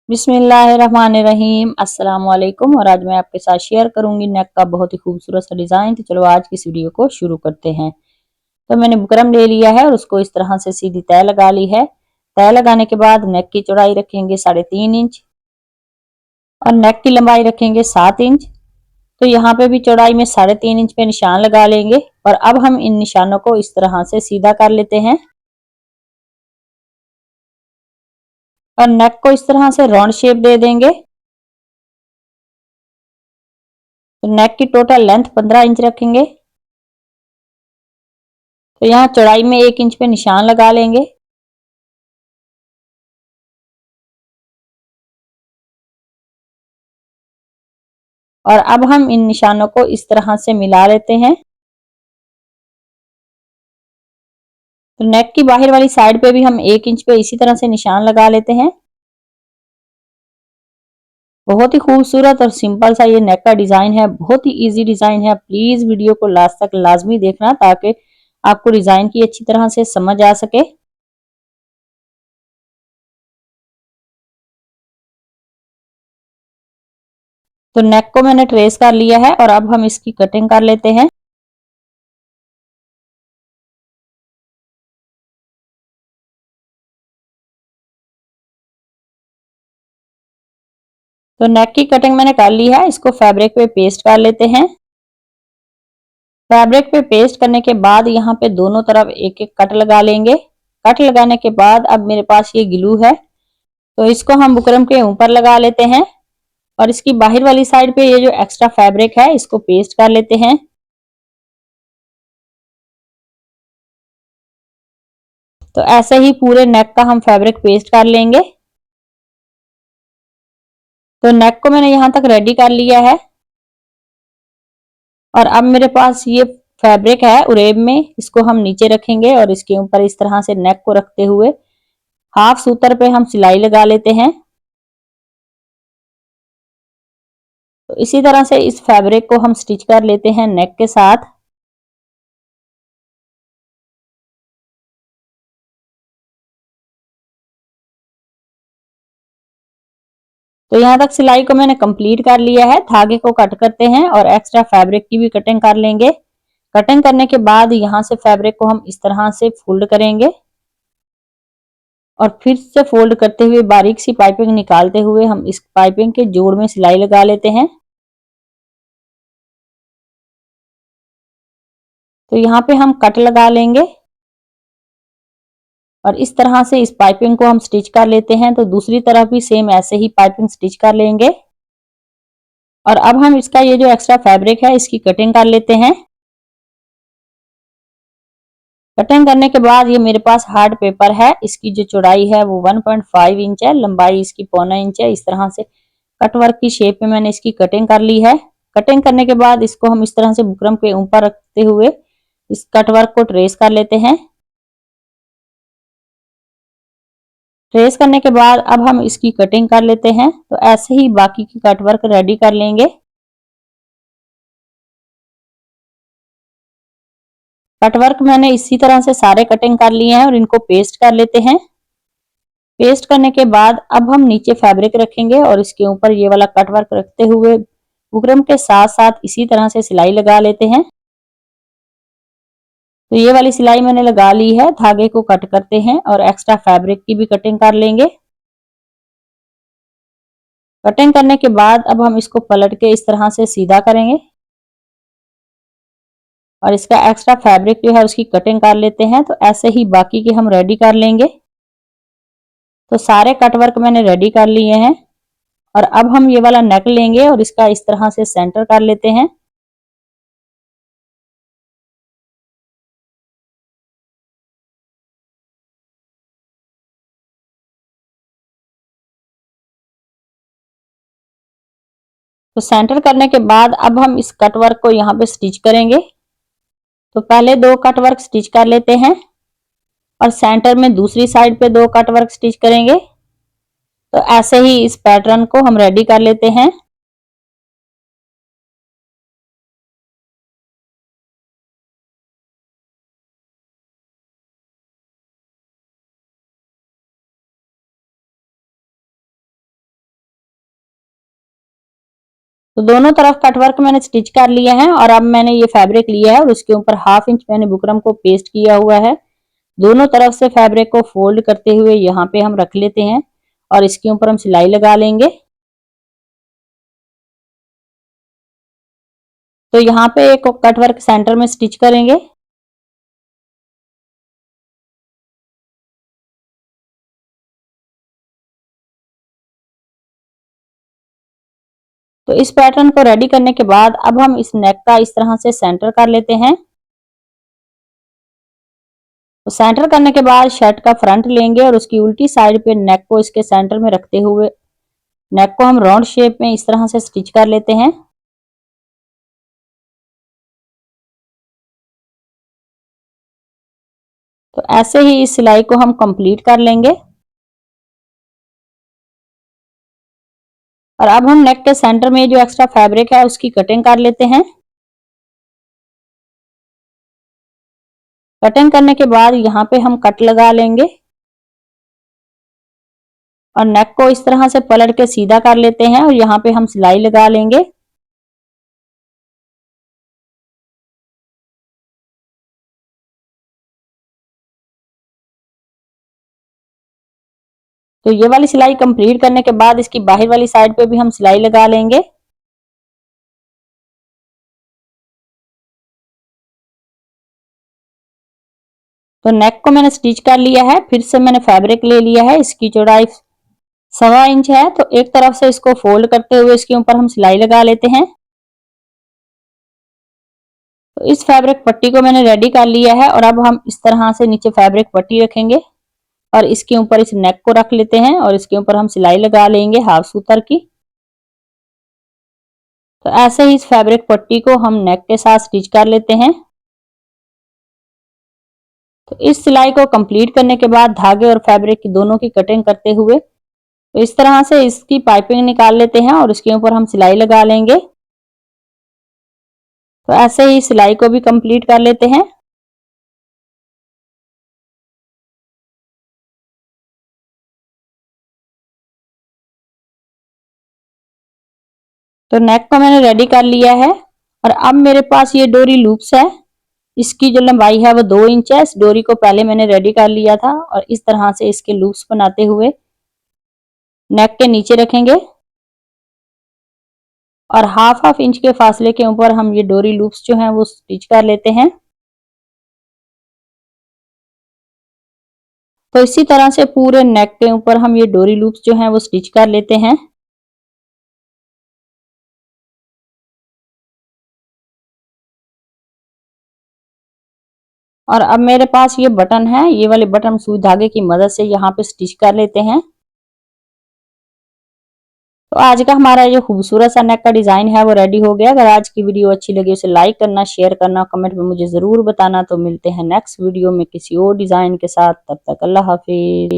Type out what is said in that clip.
बिस्मिल्लाहिर्रहमानिर्रहीम अस्सलाम वालेकुम। और आज मैं आपके साथ शेयर करूंगी नेक का बहुत ही खूबसूरत सा डिज़ाइन। तो चलो आज की इस वीडियो को शुरू करते हैं। तो मैंने बुकरम ले लिया है और उसको इस तरह से सीधी तय लगा ली है। तय लगाने के बाद नेक की चौड़ाई रखेंगे 3.5 इंच और नेक की लंबाई रखेंगे 7 इंच। तो यहाँ पे भी चौड़ाई में 3.5 इंच पे निशान लगा लेंगे और अब हम इन निशानों को इस तरह से सीधा कर लेते हैं और नेक को इस तरह से राउंड शेप दे देंगे। तो नेक की टोटल लेंथ 15 इंच रखेंगे। तो यहाँ चौड़ाई में 1 इंच पे निशान लगा लेंगे और अब हम इन निशानों को इस तरह से मिला लेते हैं। तो नेक की बाहर वाली साइड पे भी हम 1 इंच पे इसी तरह से निशान लगा लेते हैं। बहुत ही खूबसूरत और सिंपल सा ये नेक का डिजाइन है, बहुत ही इजी डिजाइन है। प्लीज वीडियो को लास्ट तक लाजमी देखना ताकि आपको डिजाइन की अच्छी तरह से समझ आ सके। तो नेक को मैंने ट्रेस कर लिया है और अब हम इसकी कटिंग कर लेते हैं। तो नेक की कटिंग मैंने कर ली है, इसको फैब्रिक पे पेस्ट कर लेते हैं। फैब्रिक पे पेस्ट करने के बाद यहाँ पे दोनों तरफ एक एक कट लगा लेंगे। कट लगाने के बाद अब मेरे पास ये ग्लू है, तो इसको हम बुकरम के ऊपर लगा लेते हैं और इसकी बाहर वाली साइड पे ये जो एक्स्ट्रा फैब्रिक है इसको पेस्ट कर लेते हैं। तो ऐसे ही पूरे नेक का हम फैब्रिक पेस्ट कर लेंगे। तो नेक को मैंने यहाँ तक रेडी कर लिया है और अब मेरे पास ये फैब्रिक है उरेब में, इसको हम नीचे रखेंगे और इसके ऊपर इस तरह से नेक को रखते हुए हाफ सूतर पे हम सिलाई लगा लेते हैं। तो इसी तरह से इस फैब्रिक को हम स्टिच कर लेते हैं नेक के साथ। तो यहाँ तक सिलाई को मैंने कंप्लीट कर लिया है। धागे को कट करते हैं और एक्स्ट्रा फैब्रिक की भी कटिंग कर लेंगे। कटिंग करने के बाद यहाँ से फैब्रिक को हम इस तरह से फोल्ड करेंगे और फिर से फोल्ड करते हुए बारीक सी पाइपिंग निकालते हुए हम इस पाइपिंग के जोड़ में सिलाई लगा लेते हैं। तो यहाँ पे हम कट लगा लेंगे और इस तरह से इस पाइपिंग को हम स्टिच कर लेते हैं। तो दूसरी तरफ भी सेम ऐसे ही पाइपिंग स्टिच कर लेंगे और अब हम इसका ये जो एक्स्ट्रा फैब्रिक है इसकी कटिंग कर लेते हैं। कटिंग करने के बाद ये मेरे पास हार्ड पेपर है, इसकी जो चौड़ाई है वो 1.5 इंच है, लंबाई इसकी 0.25 इंच है। इस तरह से कटवर्क की शेप में मैंने इसकी कटिंग कर ली है। कटिंग करने के बाद इसको हम इस तरह से बुकरम के ऊपर रखते हुए इस कटवर्क को ट्रेस कर लेते हैं। ट्रेस करने के बाद अब हम इसकी कटिंग कर लेते हैं। तो ऐसे ही बाकी की कटवर्क रेडी कर लेंगे। कटवर्क मैंने इसी तरह से सारे कटिंग कर लिए हैं और इनको पेस्ट कर लेते हैं। पेस्ट करने के बाद अब हम नीचे फैब्रिक रखेंगे और इसके ऊपर ये वाला कटवर्क रखते हुए बुकरम के साथ साथ इसी तरह से सिलाई लगा लेते हैं। तो ये वाली सिलाई मैंने लगा ली है। धागे को कट करते हैं और एक्स्ट्रा फैब्रिक की भी कटिंग कर लेंगे। कटिंग करने के बाद अब हम इसको पलट के इस तरह से सीधा करेंगे और इसका एक्स्ट्रा फैब्रिक जो है उसकी कटिंग कर लेते हैं। तो ऐसे ही बाकी की हम रेडी कर लेंगे। तो सारे कटवर्क मैंने रेडी कर लिए हैं और अब हम ये वाला नेक लेंगे और इसका इस तरह से सेंटर कर लेते हैं। तो सेंटर करने के बाद अब हम इस कटवर्क को यहाँ पे स्टिच करेंगे। तो पहले 2 कटवर्क स्टिच कर लेते हैं और सेंटर में दूसरी साइड पे 2 कटवर्क स्टिच करेंगे। तो ऐसे ही इस पैटर्न को हम रेडी कर लेते हैं। तो दोनों तरफ कटवर्क मैंने स्टिच कर लिया है और अब मैंने ये फैब्रिक लिया है और उसके ऊपर 1/2 इंच मैंने बुकरम को पेस्ट किया हुआ है। दोनों तरफ से फैब्रिक को फोल्ड करते हुए यहाँ पे हम रख लेते हैं और इसके ऊपर हम सिलाई लगा लेंगे। तो यहाँ पे एक कटवर्क सेंटर में स्टिच करेंगे। तो इस पैटर्न को रेडी करने के बाद अब हम इस नेक का इस तरह से सेंटर कर लेते हैं। तो सेंटर करने के बाद शर्ट का फ्रंट लेंगे और उसकी उल्टी साइड पे नेक को इसके सेंटर में रखते हुए नेक को हम राउंड शेप में इस तरह से स्टिच कर लेते हैं। तो ऐसे ही इस सिलाई को हम कंप्लीट कर लेंगे। और अब हम नेक के सेंटर में जो एक्स्ट्रा फैब्रिक है उसकी कटिंग कर लेते हैं। कटिंग करने के बाद यहाँ पे हम कट लगा लेंगे और नेक को इस तरह से पलट के सीधा कर लेते हैं और यहाँ पे हम सिलाई लगा लेंगे। तो ये वाली सिलाई कंप्लीट करने के बाद इसकी बाहर वाली साइड पे भी हम सिलाई लगा लेंगे। तो नेक को मैंने स्टिच कर लिया है। फिर से मैंने फैब्रिक ले लिया है, इसकी चौड़ाई 1.25 इंच है। तो एक तरफ से इसको फोल्ड करते हुए इसके ऊपर हम सिलाई लगा लेते हैं। तो इस फैब्रिक पट्टी को मैंने रेडी कर लिया है और अब हम इस तरह से नीचे फैब्रिक पट्टी रखेंगे और इसके ऊपर इस नेक को रख लेते हैं और इसके ऊपर हम सिलाई लगा लेंगे 1/2 सूतर की। तो ऐसे ही इस फैब्रिक पट्टी को हम नेक के साथ स्टिच कर लेते हैं। तो इस सिलाई को कंप्लीट करने के बाद धागे और फैब्रिक की दोनों की कटिंग करते हुए तो इस तरह से इसकी पाइपिंग निकाल लेते हैं और इसके ऊपर हम सिलाई लगा लेंगे। तो ऐसे ही सिलाई को भी कंप्लीट कर लेते हैं। तो नेक को मैंने रेडी कर लिया है और अब मेरे पास ये डोरी लूप्स है। इसकी जो लंबाई है वो 2 इंच है। इस डोरी को पहले मैंने रेडी कर लिया था और इस तरह से इसके लूप्स बनाते हुए नेक के नीचे रखेंगे और 1/2 इंच के फासले के ऊपर हम ये डोरी लूप्स जो हैं वो स्टिच कर लेते हैं। तो इसी तरह से पूरे नेक के ऊपर हम ये डोरी लूप्स जो हैं वो स्टिच कर लेते हैं। और अब मेरे पास ये बटन है, ये वाले बटन सुई धागे की मदद से यहाँ पे स्टिच कर लेते हैं। तो आज का हमारा जो खूबसूरत सा नेक का डिजाइन है वो रेडी हो गया। अगर आज की वीडियो अच्छी लगी उसे लाइक करना, शेयर करना, कमेंट में मुझे जरूर बताना। तो मिलते हैं नेक्स्ट वीडियो में किसी और डिजाइन के साथ। तब तक अल्लाह हाफिज।